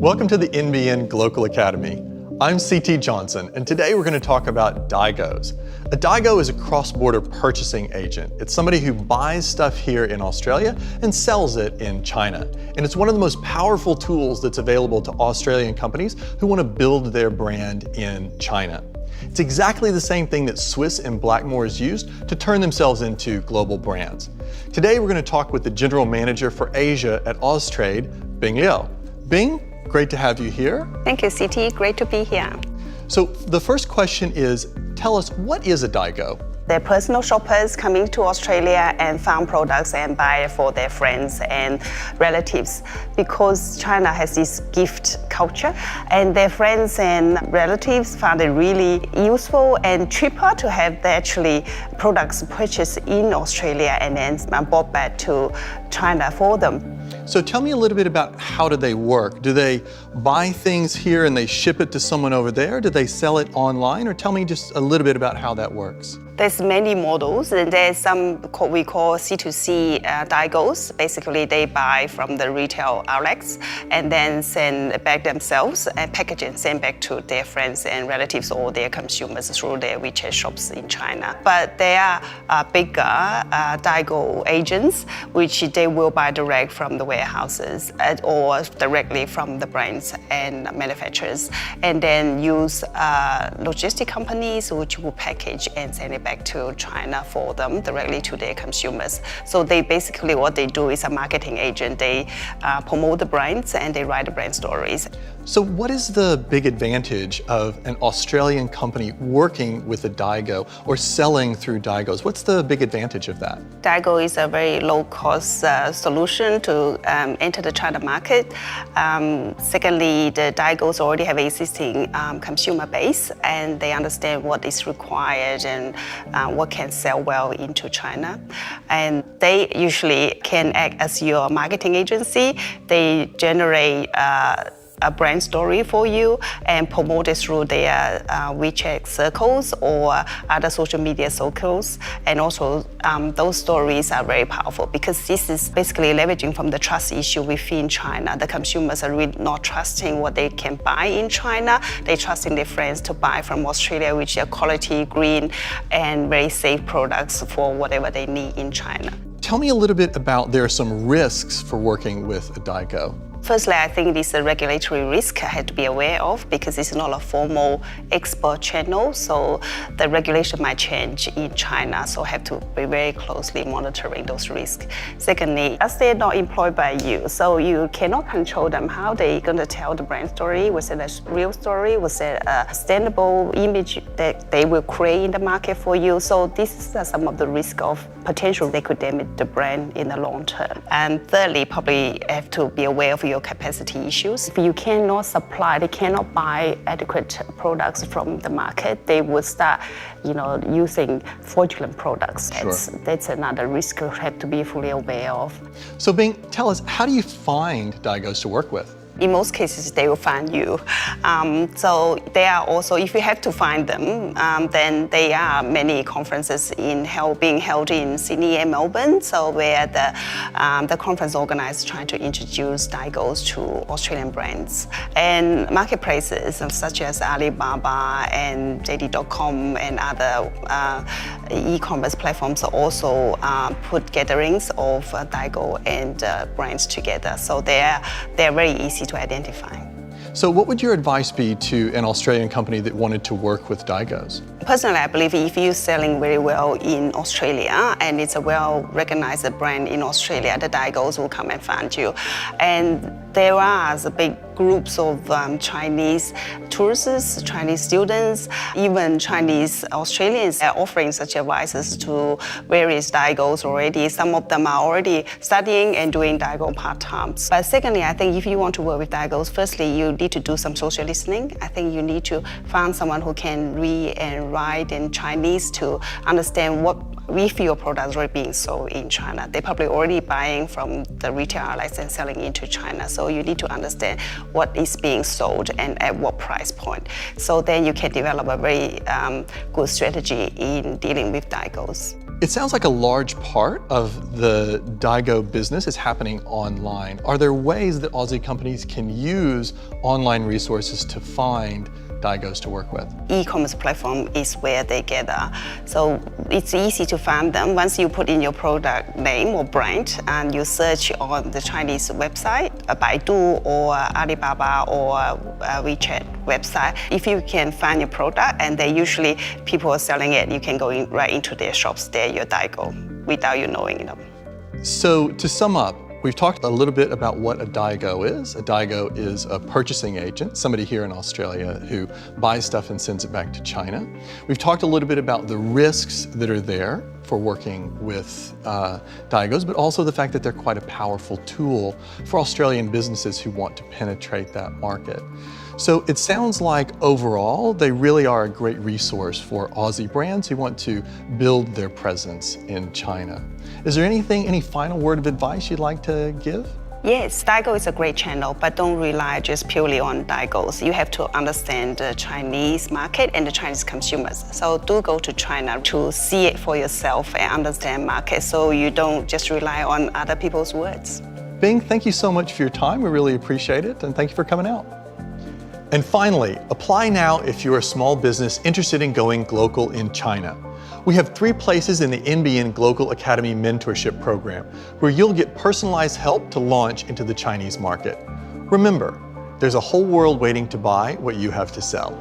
Welcome to the NBN Glocal Academy. I'm CT Johnson, and today we're going to talk about Daigous. A Daigo is a cross-border purchasing agent. It's somebody who buys stuff here in Australia and sells it in China. And it's one of the most powerful tools that's available to Australian companies who want to build their brand in China. It's exactly the same thing that Swiss and Blackmores used to turn themselves into global brands. Today we're going to talk with the General Manager for Asia at Austrade, Bing Liu. Bing, great to have you here. Thank you, CT. Great to be here. So the first question is, tell us, what is a Daigo? They're personal shoppers coming to Australia and found products and buy for their friends and relatives, because China has this gift culture, and their friends and relatives found it really useful and cheaper to have actually products purchased in Australia and then brought back to China for them. So tell me a little bit about how do they work? Do they buy things here and they ship it to someone over there? Do they sell it online? Or tell me just a little bit about how that works. There's many models, and there's some we call C2C Daigous. Basically, they buy from the retail outlets and then send back themselves and package and send back to their friends and relatives or their consumers through their WeChat shops in China. But there are bigger Daigo agents, which they will buy direct from the warehouses or directly from the brands and manufacturers, and then use logistic companies which will package and send it back to China for them directly to their consumers. So they basically, what they do is a marketing agent. They promote the brands and they write the brand stories. So what is the big advantage of an Australian company working with a Daigo or selling through Daigous? What's the big advantage of that? Daigo is a very low-cost solution to enter the China market. Secondly, the Daigous already have an existing consumer base, and they understand what is required and what can sell well into China. And they usually can act as your marketing agency. They generate a brand story for you and promote it through their WeChat circles or other social media circles. And also those stories are very powerful, because this is basically leveraging from the trust issue within China. The consumers are really not trusting what they can buy in China. They're trusting their friends to buy from Australia, which are quality, green, and very safe products for whatever they need in China. Tell me a little bit about, there are some risks for working with a Daigo. Firstly, I think this is a regulatory risk I had to be aware of, because it's not a formal export channel, so the regulation might change in China, so I have to be very closely monitoring those risks. Secondly, as they're not employed by you, so you cannot control them, how they're going to tell the brand story. Was it a real story? Was it a sustainable image that they will create in the market for you? So this is some of the risk of potential they could damage the brand in the long term. And thirdly, probably have to be aware of your capacity issues. If you cannot supply, they cannot buy adequate products from the market, they will start, using fraudulent products. Sure. That's another risk you have to be fully aware of. So Bing, tell us, how do you find Daigous to work with? In most cases, they will find you. So they are also, if you have to find them, then there are many conferences being held in Sydney and Melbourne. So where the conference organizers trying to introduce Daigous to Australian brands. And marketplaces such as Alibaba and JD.com and other e-commerce platforms also put gatherings of Daigo and brands together. So they're very easy to identify. So what would your advice be to an Australian company that wanted to work with Daigous? Personally, I believe if you're selling very well in Australia and it's a well-recognized brand in Australia, the Daigous will come and find you. And there are big groups of Chinese tourists, Chinese students, even Chinese Australians are offering such advices to various Daigous already. Some of them are already studying and doing Daigo part-time. But secondly, I think if you want to work with Daigous, firstly, you need to do some social listening. I think you need to find someone who can read and write in Chinese to understand what if your products are being sold in China. They're probably already buying from the retail outlets and selling into China. So you need to understand what is being sold and at what price point. So then you can develop a very good strategy in dealing with Daigous. It sounds like a large part of the Daigou business is happening online. Are there ways that Aussie companies can use online resources to find Daigous to work with? E-commerce platform is where they gather. So it's easy to find them. Once you put in your product name or brand and you search on the Chinese website, Baidu or Alibaba or WeChat website, if you can find your product and they usually people are selling it, you can go in right into their shops, they're your Daigou without you knowing them. So to sum up, we've talked a little bit about what a Daigou is. A Daigou is a purchasing agent, somebody here in Australia who buys stuff and sends it back to China. We've talked a little bit about the risks that are there for working with Daigous, but also the fact that they're quite a powerful tool for Australian businesses who want to penetrate that market. So it sounds like overall, they really are a great resource for Aussie brands who want to build their presence in China. Is there any final word of advice you'd like to give? Yes, Daigou is a great channel, but don't rely just purely on Daigous. You have to understand the Chinese market and the Chinese consumers. So do go to China to see it for yourself and understand market so you don't just rely on other people's words. Bing, thank you so much for your time. We really appreciate it, and thank you for coming out. And finally, apply now if you're a small business interested in going Glocal in China. We have 3 places in the NBN Glocals Academy mentorship program where you'll get personalized help to launch into the Chinese market. Remember, there's a whole world waiting to buy what you have to sell.